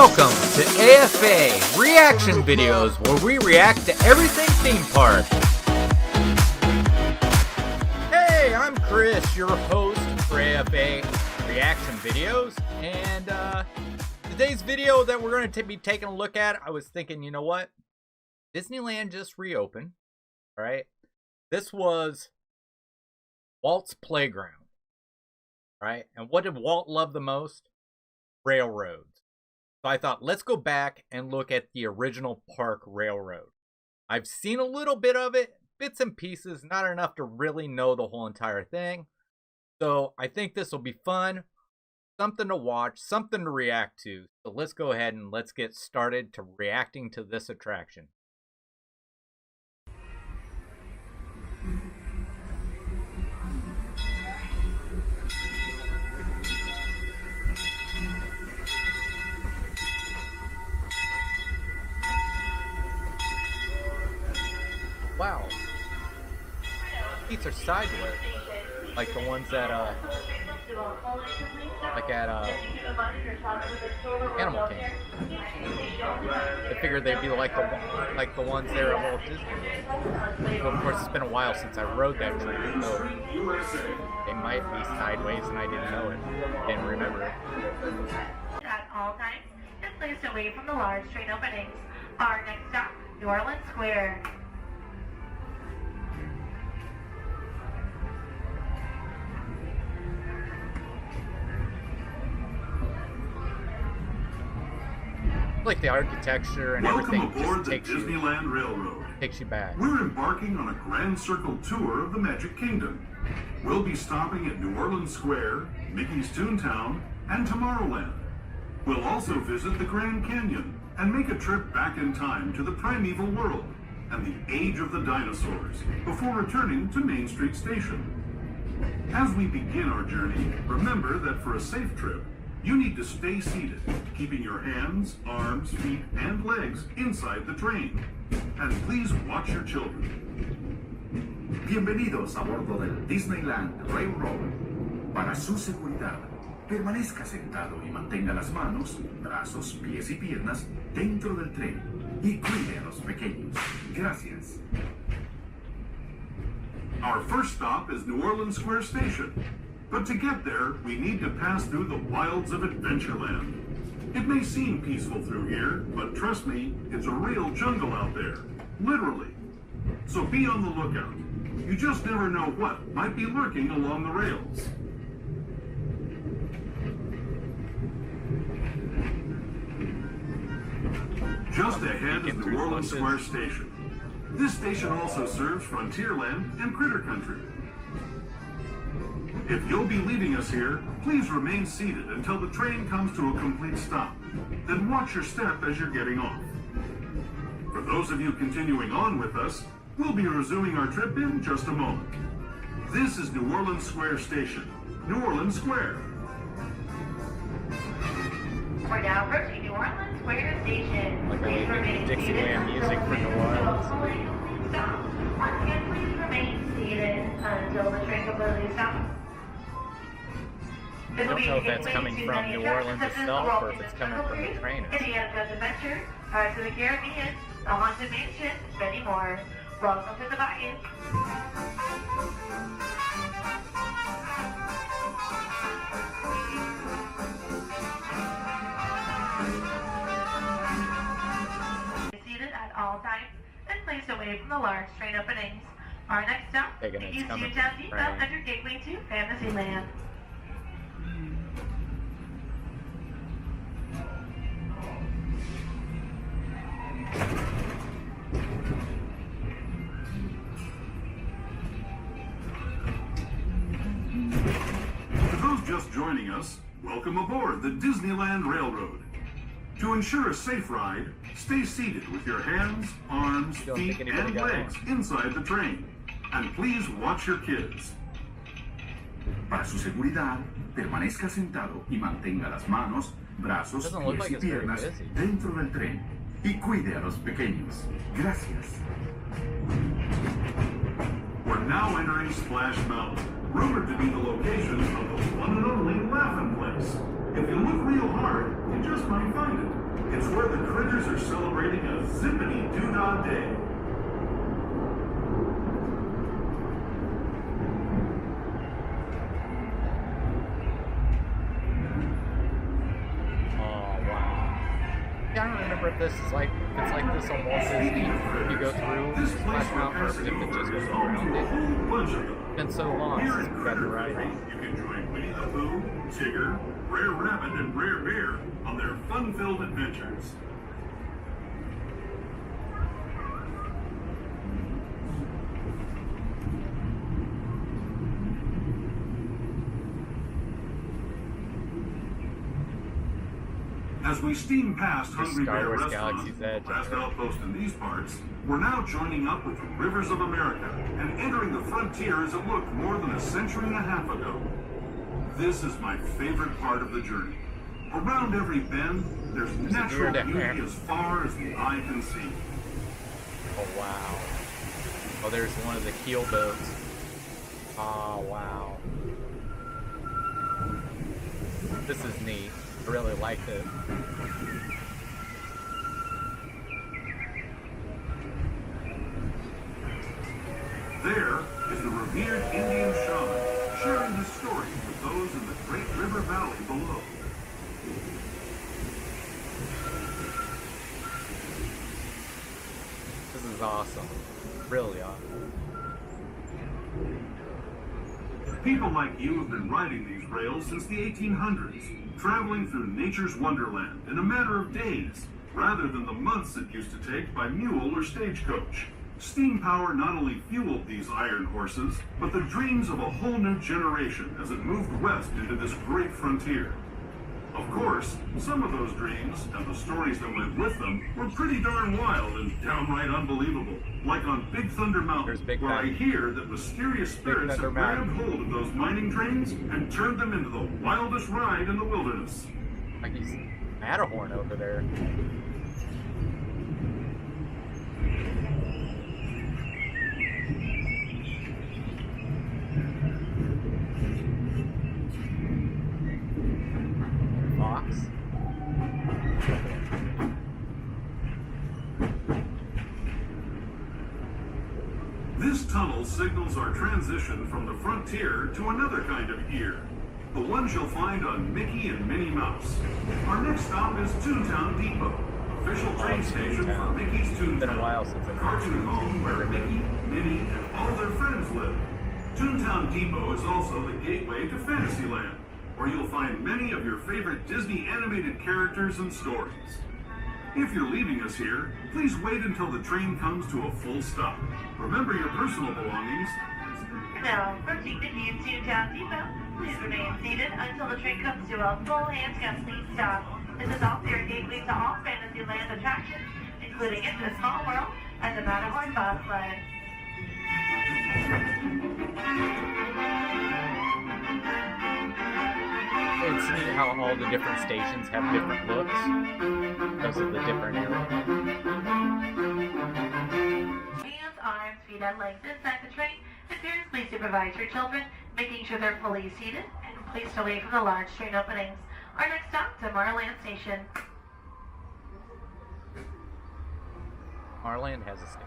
Welcome to AFA Reaction Videos, where we react to everything theme park. Hey, I'm Chris, your host for AFA Reaction Videos, and today's video that we're going to be taking a look at, I was thinking, you know what? Disneyland just reopened, right? This was Walt's playground, right? And what did Walt love the most? Railroads. So I thought, let's go back and look at the original park railroad. I've seen a little bit of it, bits and pieces, not enough to really know the whole entire thing. So I think this will be fun, something to watch, something to react to. So let's go ahead and let's get started to reacting to this attraction. Wow, seats are sideways, like the ones that, like at, Animal Kingdom. I figured they'd be like the ones there at Walt Disney World. But of course, it's been a while since I rode that train, so they might be sideways and I didn't know it, didn't remember it. At all times, and placed away from the large train openings. Our next stop, New Orleans Square. Like the architecture and Welcome everything aboard just the Disneyland Railroad. Takes you back. We're embarking on a grand circle tour of the Magic Kingdom. We'll be stopping at New Orleans Square, Mickey's Toontown, and Tomorrowland. We'll also visit the Grand Canyon and make a trip back in time to the primeval world and the age of the dinosaurs before returning to Main Street Station. As we begin our journey, remember that for a safe trip, you need to stay seated, keeping your hands, arms, feet, and legs inside the train. And please watch your children. Bienvenidos a bordo del Disneyland Railroad. Para su seguridad, permanezca sentado y mantenga las manos, brazos, pies y piernas dentro del tren y cuide a los pequeños. Gracias. Our first stop is New Orleans Square Station. But to get there, we need to pass through the wilds of Adventureland. It may seem peaceful through here, but trust me, it's a real jungle out there. Literally. So be on the lookout. You just never know what might be lurking along the rails. Just ahead is New Orleans Square Station. This station also serves Frontierland and Critter Country. If you'll be leaving us here, please remain seated until the train comes to a complete stop. Then watch your step as you're getting off. For those of you continuing on with us, we'll be resuming our trip in just a moment. This is New Orleans Square Station, New Orleans Square. We're now approaching New Orleans Square Station. Like Please remain seated. Dixieland music for New Orleans. Stop. Once again, please remain seated until the train completely stops. I don't know if that's coming from New Orleans itself or if it's coming from the train. Indiana Jones Adventure, Pirates of the Caribbean, The Haunted Mansion, many more. Welcome to the buy-in. Seated at all times and placed away from the large train openings. Our next stop is Toontown Depot under Gateway to Fantasyland. For those just joining us, welcome aboard the Disneyland Railroad. To ensure a safe ride, stay seated with your hands, arms, feet, and legs inside the train. And please watch your kids. Para su seguridad, permanezca sentado y mantenga las manos, brazos, pies y piernas dentro del tren y cuide a los pequeños. Gracias. We're now entering Splash Mountain, rumored to be the location of the one and only Laughing Place. If you look real hard, you just might find it. It's where the critters are celebrating a zippity-doo-dah day. I don't remember if this is like, it's like this on Walt Disney, if you go through Splash Mountain, or if it just goes around it. It's been so long since we've got to ride it. You can join Winnie the Pooh, Tigger, Brer Rabbit, and Brer Bear on their fun-filled adventures. As we steam past Hungry Bear Restaurant, the last outpost in these parts, we're now joining up with the rivers of America and entering the frontier as it looked more than a century and a half ago. This is my favorite part of the journey. Around every bend, there's natural beauty as far as the eye can see. Oh, wow. Oh, there's one of the keel boats. Oh, wow. This is neat. I really liked it. There is the revered Indian shaman sharing his story with those in the Great River Valley below. This is awesome. Really awesome. People like you have been riding these rails since the 1800s, traveling through nature's wonderland in a matter of days, rather than the months it used to take by mule or stagecoach. Steam power not only fueled these iron horses, but the dreams of a whole new generation as it moved west into this great frontier. Of course, some of those dreams, and the stories that went with them, were pretty darn wild and downright unbelievable. Like on Big Thunder Mountain, where I hear that mysterious spirits have grabbed hold of those mining trains and turned them into the wildest ride in the wilderness. Like he's Matterhorn over there. Fox. This tunnel signals our transition from the frontier to another kind of ear, the ones you'll find on Mickey and Minnie Mouse. Our next stop is Toontown Depot, official train station for Mickey's Toontown, been a while since I've cartoon home where Mickey, Minnie, and all their friends live. Toontown Depot is also the gateway to Fantasyland, where you'll find many of your favorite Disney animated characters and stories. If you're leaving us here, please wait until the train comes to a full stop. Remember your personal belongings. Now, approaching the new Toontown Depot, please remain seated until the train comes to a full and complete stop. This is also your gateway to all Fantasyland attractions, including Into a Small World and the Matterhorn bobsled. It's neat how all the different stations have different looks because of the different areas. Hands, arms, feet, and legs inside the train, and parents please supervise your children, making sure they're fully seated and placed away from the large train openings. Our next stop, Tomorrowland Station. Tomorrowland has a station.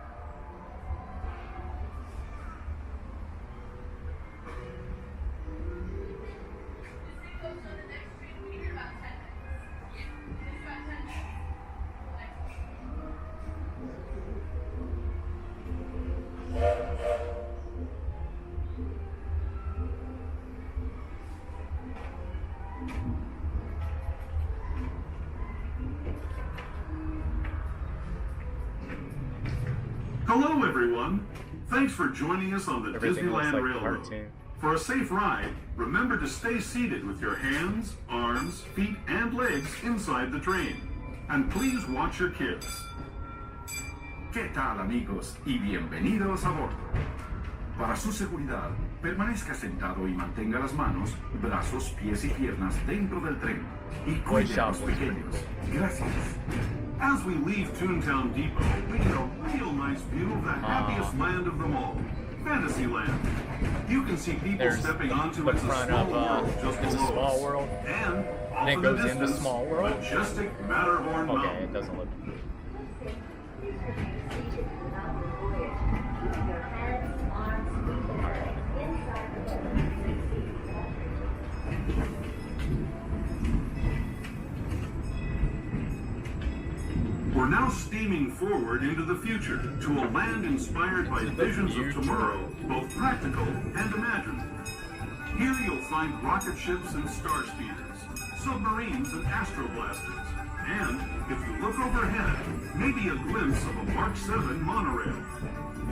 Hello, everyone. Thanks for joining us on the Disneyland Railroad. For a safe ride, remember to stay seated with your hands, arms, feet, and legs inside the train. And please watch your kids. ¿Qué tal, amigos? Y bienvenidos a bordo. Para su seguridad, permanezca sentado y mantenga las manos, brazos, pies y piernas dentro del tren. Y cuide a los pequeños. Gracias. As we leave Toontown Depot, we get a real nice view of the happiest land of them all, Fantasyland. You can see people There's stepping onto the It's a front Small of World just It's a below Small us. World. And off And it in the goes into distance, Small World. majestic Matterhorn Okay, Mountain. it doesn't look. We're now steaming forward into the future to a land inspired by visions of tomorrow, both practical and imagined. Here you'll find rocket ships and star speeders, submarines and astroblasters, and if you look overhead, maybe a glimpse of a Mark 7 monorail.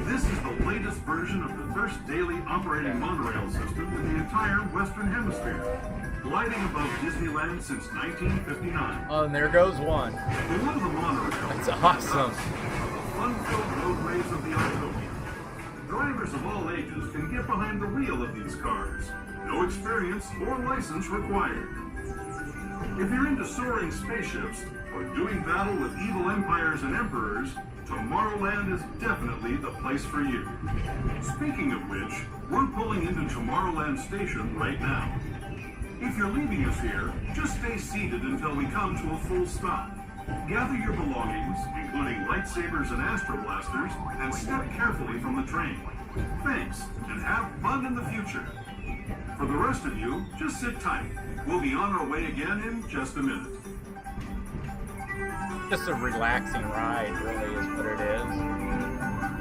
This is the latest version of the first daily operating monorail system in the entire Western Hemisphere, gliding above Disneyland since 1959. Oh, and there goes one. Below the monorail, That's awesome. are the fun-filled roadways of the Autopia. Drivers of all ages can get behind the wheel of these cars. No experience or license required. If you're into soaring spaceships or doing battle with evil empires and emperors, Tomorrowland is definitely the place for you. Speaking of which, we're pulling into Tomorrowland Station right now. If you're leaving us here, just stay seated until we come to a full stop. Gather your belongings, including lightsabers and astroblasters, and step carefully from the train. Thanks, and have fun in the future. For the rest of you, just sit tight. We'll be on our way again in just a minute. Just a relaxing ride, really, is what it is.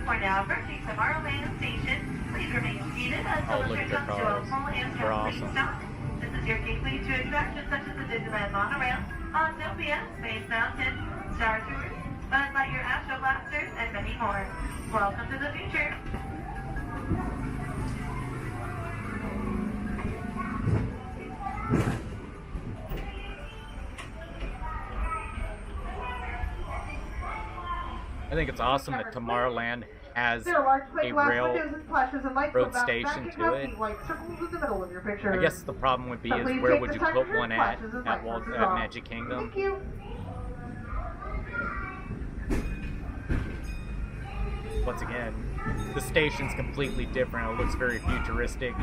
We're now approaching Tomorrowland Station. Please remain seated until the look train at the comes to a cars. full and They're complete awesome. stop. This is your gateway to attractions such as the Disneyland Monorail, Autopia, Space Mountain, Star Tours, Buzz Lightyear Astro Blasters, and many more. Welcome to the future. I think it's awesome that Tomorrowland has There are large a plate glass rail. windows and flashes and lights road will bounce station back and to count it. these white circles in the middle of your picture. I guess the problem would be So is please where take would the you time put to turn one at flashes and at lights At off. Magic Kingdom? Thank you. Once again, the station's completely different. It looks very futuristic.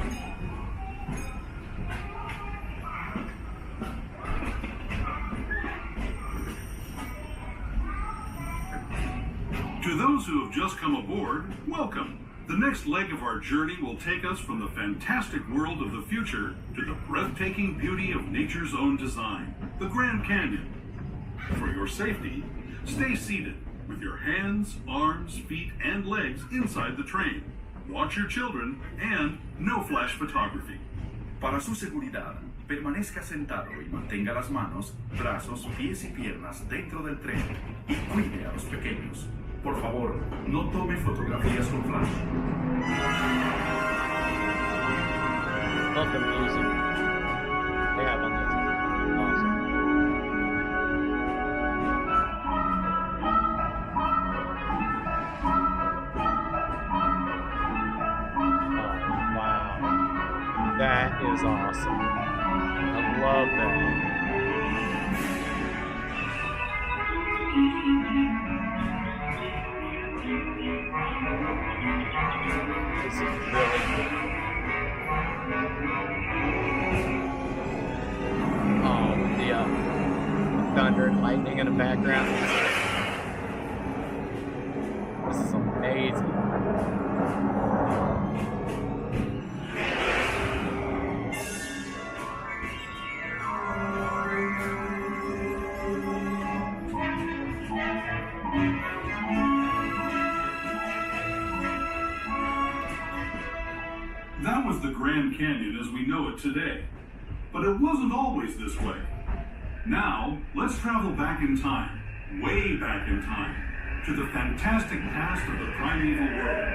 To those who have just come aboard, welcome. The next leg of our journey will take us from the fantastic world of the future to the breathtaking beauty of nature's own design, the Grand Canyon. For your safety, stay seated with your hands, arms, feet, and legs inside the train. Watch your children and no flash photography. Para su seguridad, permanezca sentado y mantenga las manos, brazos, pies y piernas dentro del tren y cuide a los pequeños. Por favor, no tome fotografías con flash. Love the music they have on this. Awesome. Oh, wow. That is awesome. I love that. This is really cool. Oh, with the thunder and lightning in the background. This is amazing. That was the Grand Canyon as we know it today. But it wasn't always this way. Now, let's travel back in time, way back in time, to the fantastic past of the primeval world,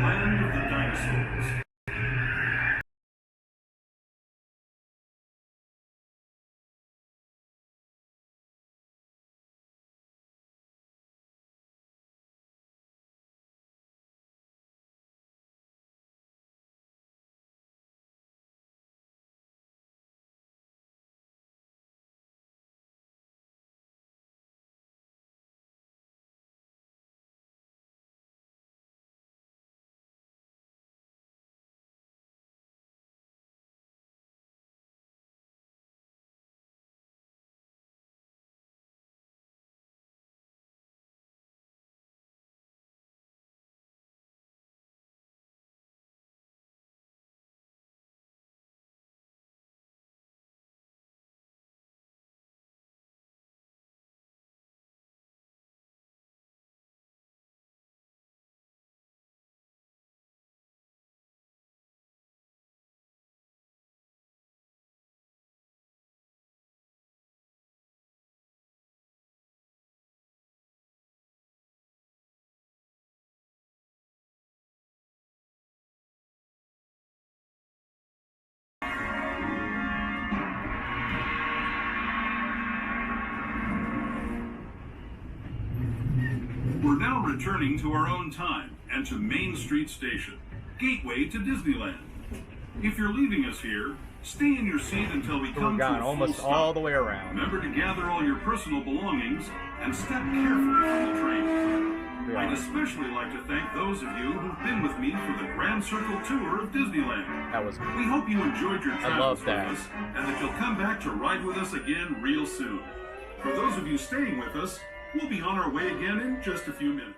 land of the dinosaurs. returning to our own time and to Main Street Station, gateway to Disneyland. If you're leaving us here, stay in your seat until we come to a gone full almost stop. all the way around. Remember to gather all your personal belongings and step carefully from the train. I'd especially like to thank those of you who've been with me for the Grand Circle Tour of Disneyland. That was We hope you enjoyed your travels love with that. us and that you'll come back to ride with us again real soon. For those of you staying with us, we'll be on our way again in just a few minutes.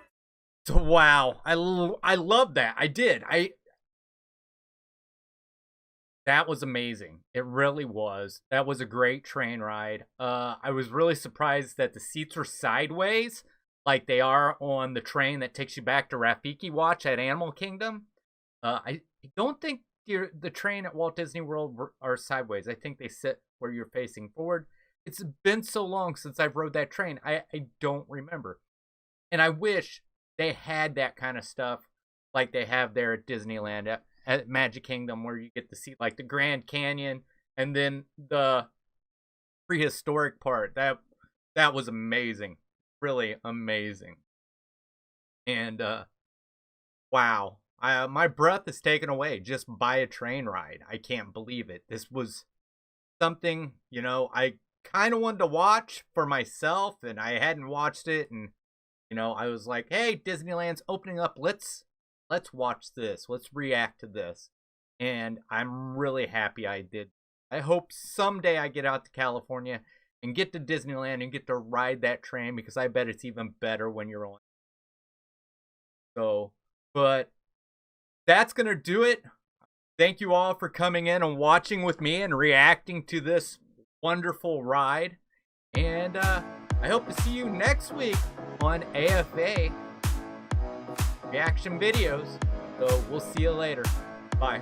wow. I love that. I did. That was amazing. It really was. That was a great train ride. I was really surprised that the seats were sideways, like they are on the train that takes you back to Rafiki Watch at Animal Kingdom. I don't think the train at Walt Disney World are sideways. I think they sit where you're facing forward. It's been so long since I've rode that train. I don't remember. And I wish they had that kind of stuff like they have there at Disneyland, at Magic Kingdom, where you get to see like the Grand Canyon and then the prehistoric part. That was amazing. Really amazing. And wow. My breath is taken away just by a train ride. I can't believe it. This was something, I kind of wanted to watch for myself, and I hadn't watched it, and I was like, hey, Disneyland's opening up, let's watch this, let's react to this. And I'm really happy I did. I hope someday I get out to California and get to Disneyland and get to ride that train, because I bet it's even better when you're on. So, but that's gonna do it. Thank you all for coming in and watching with me and reacting to this wonderful ride. And I hope to see you next week on AFA Reaction Videos. So we'll see you later. Bye.